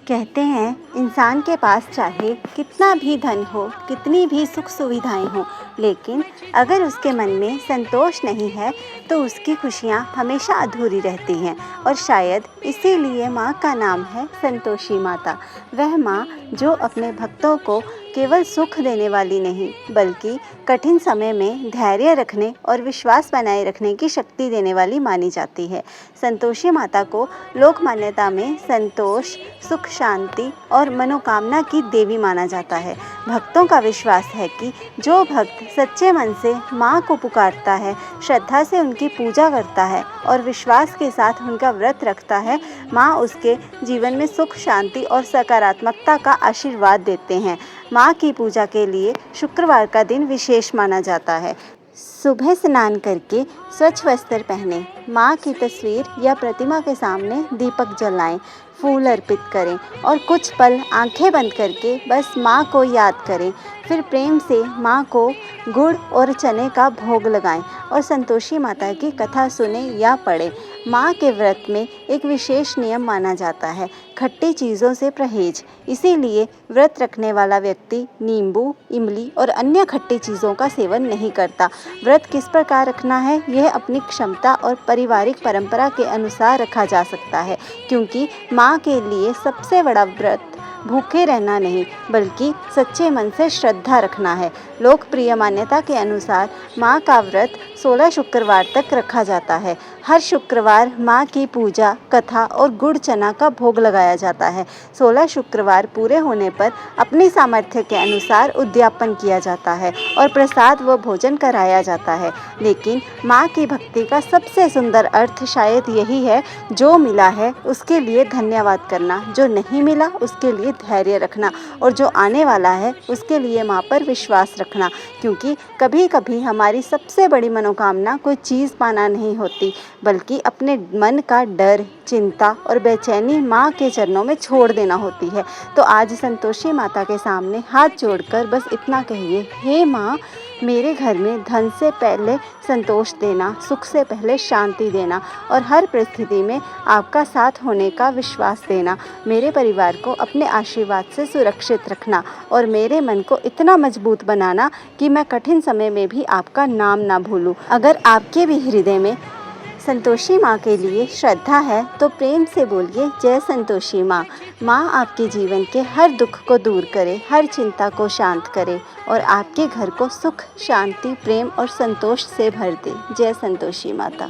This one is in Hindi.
कहते हैं इंसान के पास चाहे कितना भी धन हो, कितनी भी सुख सुविधाएं हो, लेकिन अगर उसके मन में संतोष नहीं है तो उसकी खुशियां हमेशा अधूरी रहती हैं। और शायद इसीलिए माँ का नाम है संतोषी माता। वह माँ जो अपने भक्तों को केवल सुख देने वाली नहीं, बल्कि कठिन समय में धैर्य रखने और विश्वास बनाए रखने की शक्ति देने वाली मानी जाती है। संतोषी माता को लोक मान्यता में संतोष, सुख, शांति और मनोकामना की देवी माना जाता है। भक्तों का विश्वास है कि जो भक्त सच्चे मन से माँ को पुकारता है, श्रद्धा से उनकी पूजा करता है और विश्वास के साथ उनका व्रत रखता है, माँ उसके जीवन में सुख, शांति और सकारात्मकता का आशीर्वाद देते हैं। माँ की पूजा के लिए शुक्रवार का दिन विशेष माना जाता है। सुबह स्नान करके स्वच्छ वस्त्र पहने, माँ की तस्वीर या प्रतिमा के सामने दीपक जलाएं, फूल अर्पित करें और कुछ पल आंखें बंद करके बस माँ को याद करें। फिर प्रेम से माँ को गुड़ और चने का भोग लगाएं और संतोषी माता की कथा सुने या पढ़ें। माँ के व्रत में एक विशेष नियम माना जाता है, खट्टी चीज़ों से परहेज। इसीलिए व्रत रखने वाला व्यक्ति नींबू, इमली और अन्य खट्टी चीज़ों का सेवन नहीं करता। व्रत किस प्रकार रखना है, यह अपनी क्षमता और पारिवारिक परंपरा के अनुसार रखा जा सकता है, क्योंकि माँ के लिए सबसे बड़ा व्रत भूखे रहना नहीं, बल्कि सच्चे मन से श्रद्धा रखना है। लोकप्रिय मान्यता के अनुसार माँ का व्रत 16 शुक्रवार तक रखा जाता है। हर शुक्रवार माँ की पूजा, कथा और गुड़ चना का भोग लगाया जाता है। 16 शुक्रवार पूरे होने पर अपनी सामर्थ्य के अनुसार उद्यापन किया जाता है और प्रसाद व भोजन कराया जाता है। लेकिन माँ की भक्ति का सबसे सुंदर अर्थ शायद यही है, जो मिला है उसके लिए धन्यवाद करना, जो नहीं मिला उसके लिए धैर्य रखना और जो आने वाला है उसके लिए माँ पर विश्वास रखना। क्योंकि कभी कभी हमारी सबसे बड़ी मनोकामना कोई चीज़ पाना नहीं होती, बल्कि अपने मन का डर, चिंता और बेचैनी माँ के चरणों में छोड़ देना होती है। तो आज संतोषी माता के सामने हाथ जोड़कर बस इतना कहिए, हे माँ, मेरे घर में धन से पहले संतोष देना, सुख से पहले शांति देना और हर परिस्थिति में आपका साथ होने का विश्वास देना। मेरे परिवार को अपने आशीर्वाद से सुरक्षित रखना और मेरे मन को इतना मजबूत बनाना कि मैं कठिन समय में भी आपका नाम ना भूलूं। अगर आपके भी हृदय में संतोषी माँ के लिए श्रद्धा है तो प्रेम से बोलिए, जय संतोषी माँ। माँ आपके जीवन के हर दुख को दूर करे, हर चिंता को शांत करे और आपके घर को सुख, शांति, प्रेम और संतोष से भर दे। जय संतोषी माता।